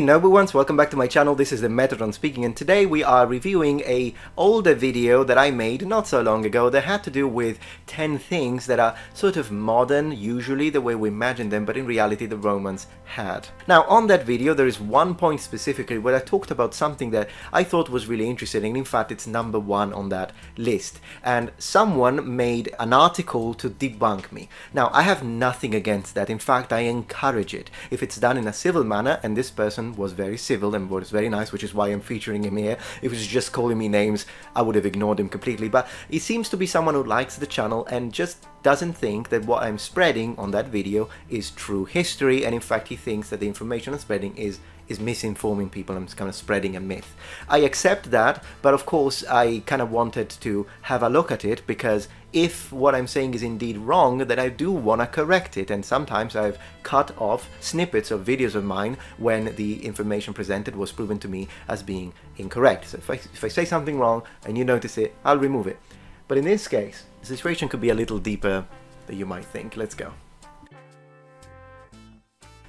Noble ones, welcome back to my channel. This is the Metatron speaking, and today we are reviewing a older video that I made not so long ago that had to do with 10 things that are sort of modern, usually the way we imagine them, but in reality the Romans had. Now on that video there is one point specifically where I talked about something that I thought was really interesting, and in fact it's number one on that list, and someone made an article to debunk me. Now I have nothing against that, in fact I encourage it if it's done in a civil manner, and this person was very civil and was very nice, which is why I'm featuring him here. If he was just calling me names, I would have ignored him completely, but he seems to be someone who likes the channel and just doesn't think that what I'm spreading on that video is true history, and in fact he thinks that the information I'm spreading is misinforming people and kind of spreading a myth. I accept that, but of course I kind of wanted to have a look at it, because if what I'm saying is indeed wrong, then I do want to correct it, and sometimes I've cut off snippets of videos of mine when the information presented was proven to me as being incorrect. So if I say something wrong and you notice it, I'll remove it. But in this case, the situation could be a little deeper than you might think. Let's go.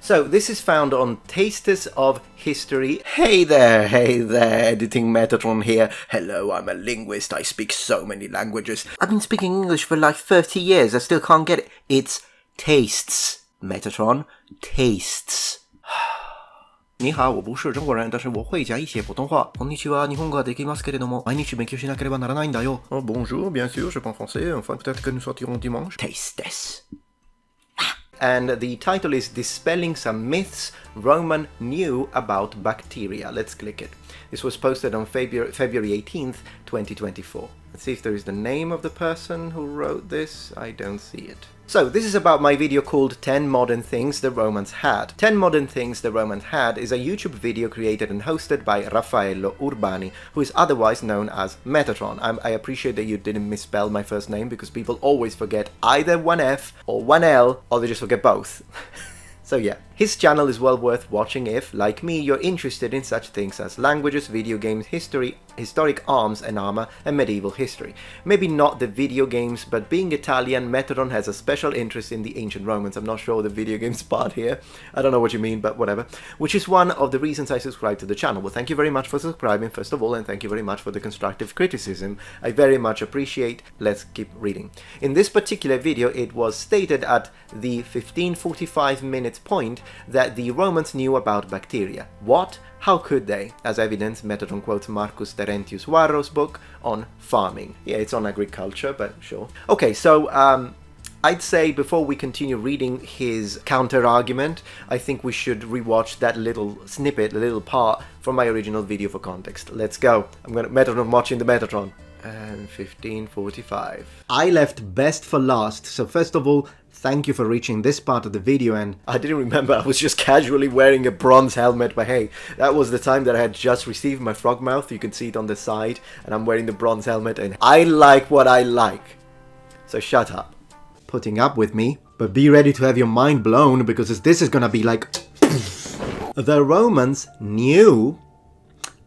So this is found on Tasters of History. Hey there, editing Metatron here. Hello, I'm a linguist. I speak so many languages. I've been speaking English for like 30 years. I still can't get it. It's tastes, Metatron. Tastes. 你好，我不是中国人，但是我会讲一些普通话。こんにちは、日本語ができますけれども、毎日勉強しなければならないんだよ。Oh, bonjour, bien sûr, je parle français. Enfin, peut-être que nous sortirons dimanche. Tastes. And the title is Dispelling Some Myths Roman Knew About Bacteria. Let's click it. This was posted on February 18th, 2024. Let's see if there is the name of the person who wrote this. I don't see it. So this is about my video called 10 Modern Things the Romans Had. 10 Modern Things the Romans Had is a YouTube video created and hosted by Raffaello Urbani, who is otherwise known as Metatron. I appreciate that you didn't misspell my first name, because people always forget either one F or one L, or they just forget both. So yeah, his channel is well worth watching if, like me, you're interested in such things as languages, video games, history, historic arms and armor, and medieval history. Maybe not the video games, but being Italian, Metatron has a special interest in the ancient Romans. I'm not sure the video games part here. I don't know what you mean, but whatever. Which is one of the reasons I subscribe to the channel. Well, thank you very much for subscribing, first of all, and thank you very much for the constructive criticism. I very much appreciate. Let's keep reading. In this particular video, it was stated at the 1545 minutes point that the Romans knew about bacteria. What? How could they? As evidence, Metatron quotes Marcus Terentius Varro's book on farming. Yeah, it's on agriculture, but sure. Okay, so I'd say before we continue reading his counter-argument, I think we should rewatch that little snippet, the little part from my original video for context. Let's go. I'm gonna Metatron watching the Metatron. And 1545. I left best for last, so first of all, thank you for reaching this part of the video, and I didn't remember I was just casually wearing a bronze helmet, but hey, that was the time that I had just received my frog mouth. You can see it on the side, and I'm wearing the bronze helmet, and I like what I like. So shut up. Putting up with me, but be ready to have your mind blown, because this is gonna be like... The Romans knew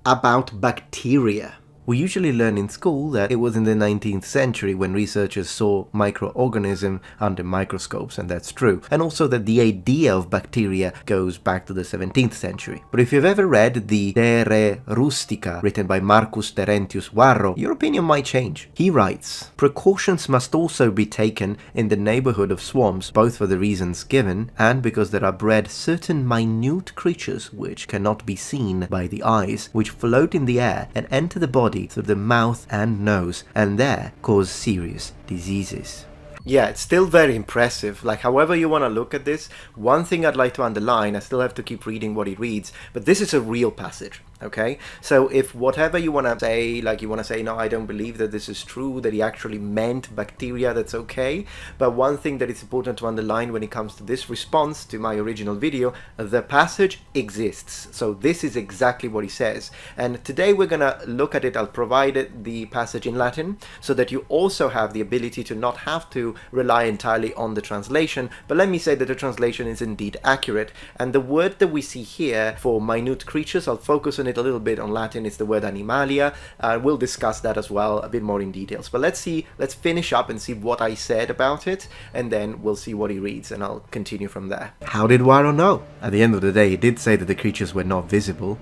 about bacteria. We usually learn in school that it was in the 19th century when researchers saw microorganisms under microscopes, and that's true. And also that the idea of bacteria goes back to the 17th century. But if you've ever read the De Re Rustica, written by Marcus Terentius Varro, your opinion might change. He writes, "Precautions must also be taken in the neighborhood of swamps, both for the reasons given, and because there are bred certain minute creatures which cannot be seen by the eyes, which float in the air and enter the body through the mouth and nose, and there cause serious diseases." Yeah, it's still very impressive. Like, however you want to look at this, one thing I'd like to underline, I still have to keep reading what he reads, but this is a real passage, okay? So if whatever you want to say, like you want to say, no, I don't believe that this is true, that he actually meant bacteria, that's okay. But one thing that is important to underline when it comes to this response to my original video, the passage exists. So this is exactly what he says. And today we're going to look at it. I'll provide the passage in Latin so that you also have the ability to not have to rely entirely on the translation, but let me say that the translation is indeed accurate, and the word that we see here for minute creatures, I'll focus on mentioned it a little bit on Latin, it's the word animalia. We'll discuss that as well a bit more in details. But let's finish up and see what I said about it, and then we'll see what he reads, and I'll continue from there. How did Varro know? At the end of the day, he did say that the creatures were not visible.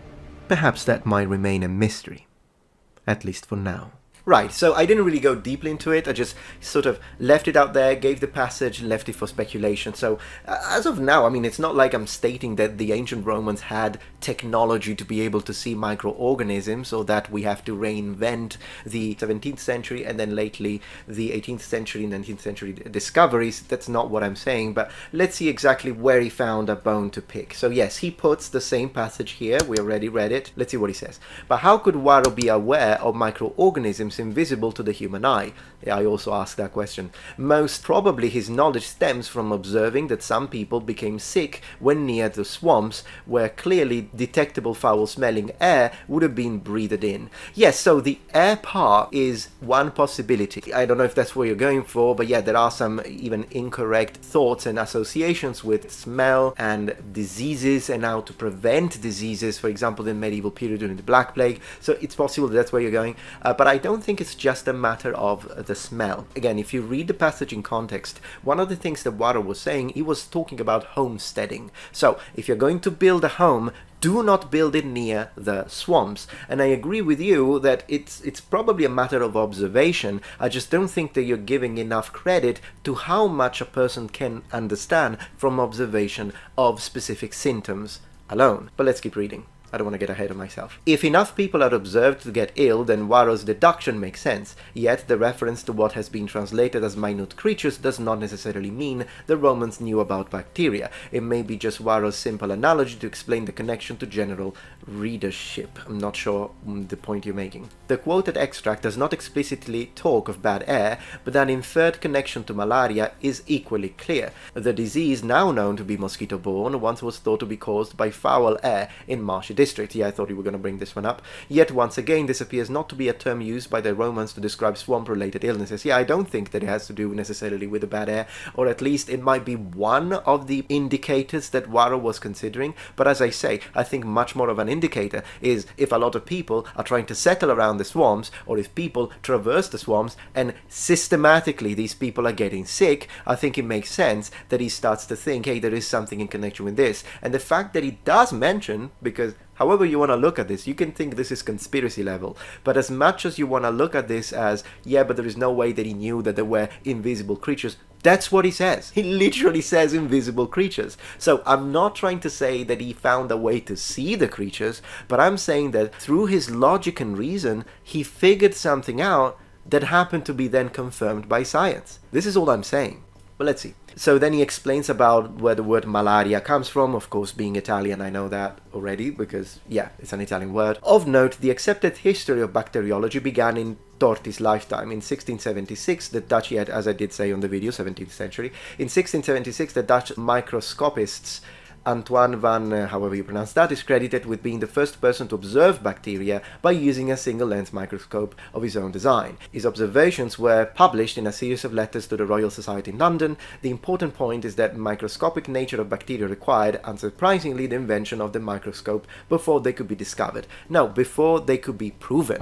Perhaps that might remain a mystery. At least for now. Right, so I didn't really go deeply into it, I just sort of left it out there, gave the passage, left it for speculation. So, as of now, I mean, it's not like I'm stating that the ancient Romans had technology to be able to see microorganisms, or that we have to reinvent the 17th century and then lately the 18th century, 19th century discoveries. That's not what I'm saying, but let's see exactly where he found a bone to pick. So yes, he puts the same passage here, we already read it, let's see what he says. But how could Varro be aware of microorganisms invisible to the human eye? I also asked that question. Most probably his knowledge stems from observing that some people became sick when near the swamps where clearly detectable foul-smelling air would have been breathed in. Yes, so the air part is one possibility. I don't know if that's what you're going for, but yeah, there are some even incorrect thoughts and associations with smell and diseases and how to prevent diseases, for example, in the medieval period during the Black Plague. So it's possible that's where you're going, but I don't think it's just a matter of the smell. Again, if you read the passage in context, one of the things that Varro was saying, he was talking about homesteading. So if you're going to build a home, do not build it near the swamps. And I agree with you that it's probably a matter of observation. I just don't think that you're giving enough credit to how much a person can understand from observation of specific symptoms alone. But let's keep reading. I don't want to get ahead of myself. If enough people are observed to get ill, then Varro's deduction makes sense. Yet the reference to what has been translated as minute creatures does not necessarily mean the Romans knew about bacteria. It may be just Varro's simple analogy to explain the connection to general readership. I'm not sure the point you're making. The quoted extract does not explicitly talk of bad air, but an inferred connection to malaria is equally clear. The disease, now known to be mosquito-borne, once was thought to be caused by foul air in marshy district. Yeah, I thought you were going to bring this one up. Yet once again, this appears not to be a term used by the Romans to describe swamp-related illnesses. Yeah, I don't think that it has to do necessarily with the bad air, or at least it might be one of the indicators that Varro was considering. But as I say, I think much more of an indicator is if a lot of people are trying to settle around the swamps, or if people traverse the swamps and systematically these people are getting sick. I think it makes sense that he starts to think, hey, there is something in connection with this. And the fact that he does mention, because however you want to look at this, you can think this is conspiracy level, but as much as you want to look at this as, yeah, but there is no way that he knew that there were invisible creatures, that's what he says. He literally says invisible creatures. So I'm not trying to say that he found a way to see the creatures, but I'm saying that through his logic and reason, he figured something out that happened to be then confirmed by science. This is all I'm saying. But let's see. So then he explains about where the word malaria comes from. Of course, being Italian, I know that already because, yeah, it's an Italian word. Of note, the accepted history of bacteriology began in Torti's lifetime. In 1676, the Dutch, yet as I did say on the video, 17th century, in 1676, the Dutch microscopists Antoine van, however you pronounce that, is credited with being the first person to observe bacteria by using a single-lens microscope of his own design. His observations were published in a series of letters to the Royal Society in London. The important point is that the microscopic nature of bacteria required, unsurprisingly, the invention of the microscope before they could be discovered. No, before they could be proven.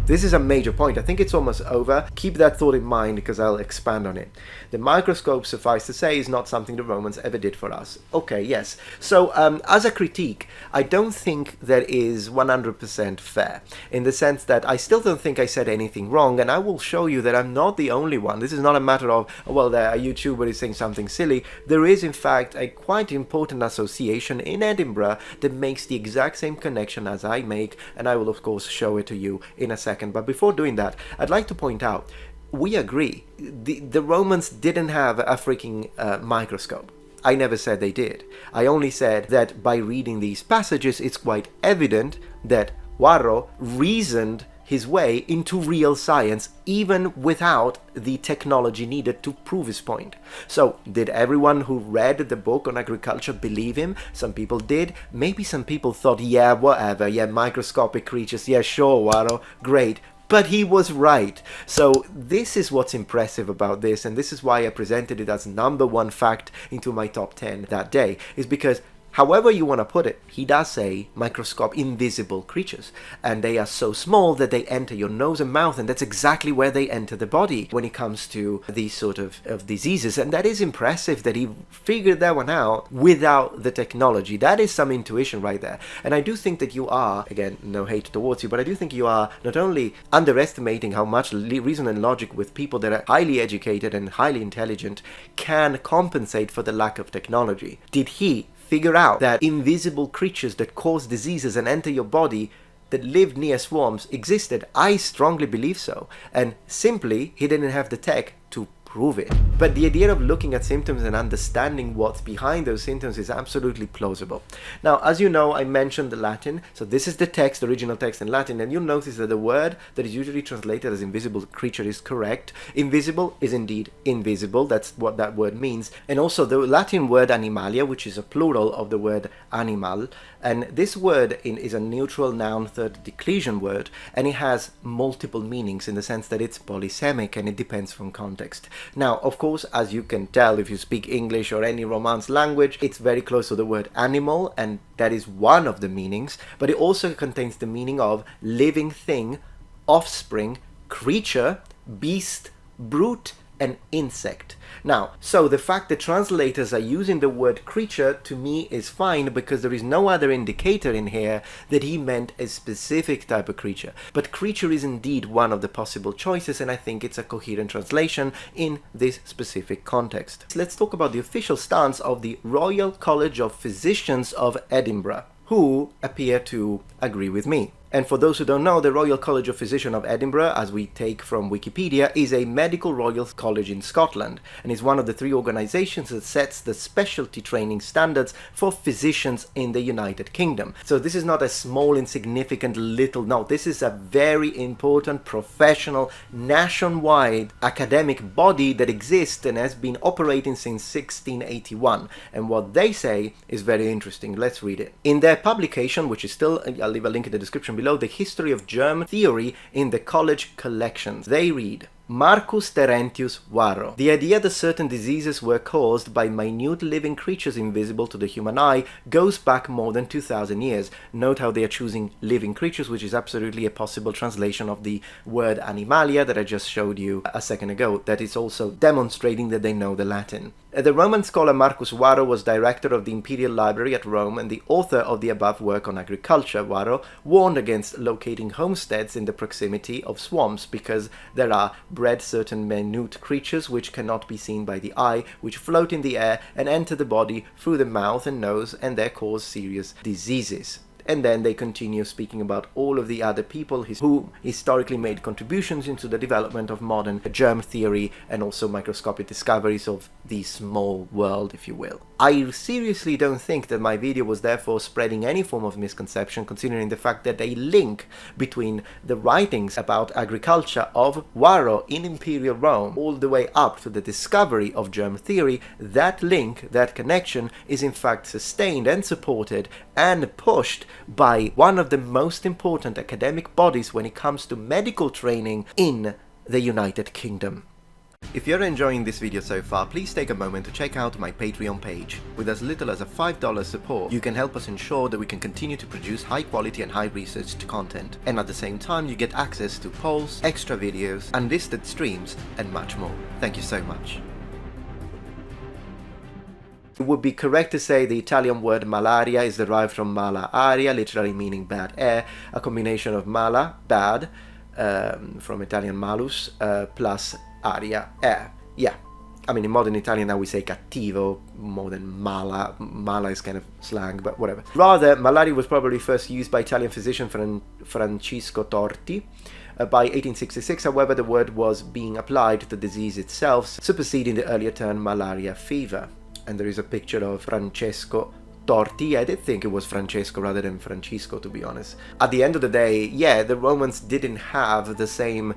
This is a major point. I think it's almost over. Keep that thought in mind because I'll expand on it. The microscope, suffice to say, is not something the Romans ever did for us. Okay, yes. So, as a critique, I don't think that is 100% fair, in the sense that I still don't think I said anything wrong, and I will show you that I'm not the only one. This is not a matter of, well, a YouTuber is saying something silly. There is, in fact, a quite important association in Edinburgh that makes the exact same connection as I make, and I will, of course, show it to you in a second. But before doing that, I'd like to point out, we agree, the Romans didn't have a freaking microscope. I never said they did. I only said that by reading these passages, it's quite evident that Varro reasoned his way into real science, even without the technology needed to prove his point. So, did everyone who read the book on agriculture believe him? Some people did. Maybe some people thought, yeah, whatever, yeah, microscopic creatures, yeah, sure, Varro, great. But he was right. So this is what's impressive about this, and this is why I presented it as #1 fact into my top 10 that day, is because however you want to put it, he does say microscope invisible creatures, and they are so small that they enter your nose and mouth, and that's exactly where they enter the body when it comes to these sort of diseases. And that is impressive that he figured that one out without the technology. That is some intuition right there. And I do think that you are, again, no hate towards you, but I do think you are not only underestimating how much reason and logic with people that are highly educated and highly intelligent can compensate for the lack of technology. Did he figure out that invisible creatures that cause diseases and enter your body that lived near swarms existed? I strongly believe so. And simply, he didn't have the tech to prove it. But the idea of looking at symptoms and understanding what's behind those symptoms is absolutely plausible. Now, as you know, I mentioned the Latin, so this is the text, original text in Latin, and you'll notice that the word that is usually translated as invisible creature is correct. Invisible is indeed invisible, that's what that word means. And also the Latin word animalia, which is a plural of the word animal, and this word is a neutral noun third declension word, and it has multiple meanings in the sense that it's polysemic and it depends from context. Now, of course, as you can tell if you speak English or any Romance language, it's very close to the word animal, and that is one of the meanings, but it also contains the meaning of living thing, offspring, creature, beast, brute, and insect. Now, so the fact that translators are using the word creature to me is fine, because there is no other indicator in here that he meant a specific type of creature. But creature is indeed one of the possible choices, and I think it's a coherent translation in this specific context. Let's talk about the official stance of the Royal College of Physicians of Edinburgh, who appear to agree with me. And for those who don't know, the Royal College of Physicians of Edinburgh, as we take from Wikipedia, is a medical royal college in Scotland, and is one of the 3 organizations that sets the specialty training standards for physicians in the United Kingdom. So this is not a small, insignificant, little, no, this is a very important, professional, nationwide academic body that exists and has been operating since 1681. And what they say is very interesting. Let's read it. In their publication, which is still, I'll leave a link in the description below, The History of Germ Theory in the College Collections, they read: Marcus Terentius Varro. The idea that certain diseases were caused by minute living creatures invisible to the human eye goes back more than 2,000 years. Note how they are choosing living creatures, which is absolutely a possible translation of the word animalia that I just showed you a second ago. That is also demonstrating that they know the Latin. The Roman scholar Marcus Varro was director of the Imperial Library at Rome and the author of the above work on agriculture. Varro warned against locating homesteads in the proximity of swamps because there are bred certain minute creatures which cannot be seen by the eye, which float in the air and enter the body through the mouth and nose, and there cause serious diseases. And then they continue speaking about all of the other people who historically made contributions into the development of modern germ theory and also microscopic discoveries of the small world, if you will. I seriously don't think that my video was therefore spreading any form of misconception, considering the fact that a link between the writings about agriculture of Varro in Imperial Rome all the way up to the discovery of germ theory, that link, that connection, is in fact sustained and supported and pushed by one of the most important academic bodies when it comes to medical training in the United Kingdom. If you're enjoying this video so far, please take a moment to check out my Patreon page. With as little as a $5 support, you can help us ensure that we can continue to produce high quality and high researched content. And at the same time, you get access to polls, extra videos, unlisted streams, and much more. Thank you so much. It would be correct to say the Italian word malaria is derived from mala aria, literally meaning bad air, a combination of mala, bad, from Italian malus, plus aria, air. Yeah, I mean in modern Italian now we say cattivo more than mala. Mala is kind of slang, but whatever. Rather, malaria was probably first used by Italian physician Francisco Torti. By 1866, however, the word was being applied to the disease itself, superseding the earlier term malaria fever. And there is a picture of Francesco Torti. I did think it was Francesco rather than Francisco, to be honest. At the end of the day, yeah, the Romans didn't have the same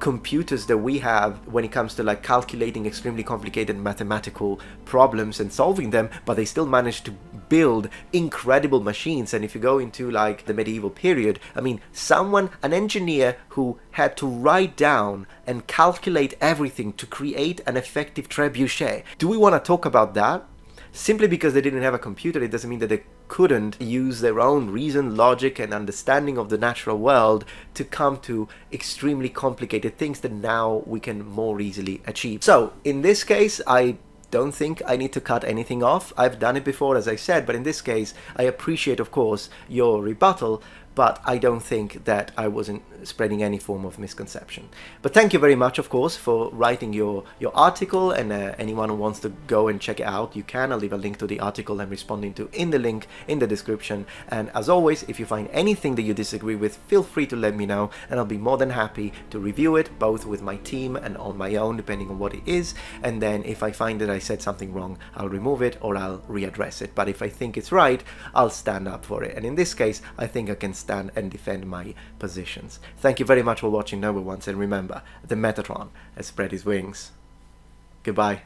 computers that we have when it comes to like calculating extremely complicated mathematical problems and solving them, but they still managed to build incredible machines. And if you go into like the medieval period, I mean, an engineer who had to write down and calculate everything to create an effective trebuchet. Do we want to talk about that? Simply because they didn't have a computer, it doesn't mean that they couldn't use their own reason, logic, and understanding of the natural world to come to extremely complicated things that now we can more easily achieve. So, in this case, I don't think I need to cut anything off. I've done it before, as I said, but in this case, I appreciate, of course, your rebuttal, but I don't think that I wasn't spreading any form of misconception. But thank you very much, of course, for writing your article, and anyone who wants to go and check it out, you can. I'll leave a link to the article I'm responding to in the link in the description. And as always, if you find anything that you disagree with, feel free to let me know, and I'll be more than happy to review it, both with my team and on my own, depending on what it is. And then if I find that I said something wrong, I'll remove it or I'll readdress it. But if I think it's right, I'll stand up for it. And in this case, I think I can stand and defend my positions. Thank you very much for watching, Noble Ones, and remember, the Metatron has spread his wings. Goodbye.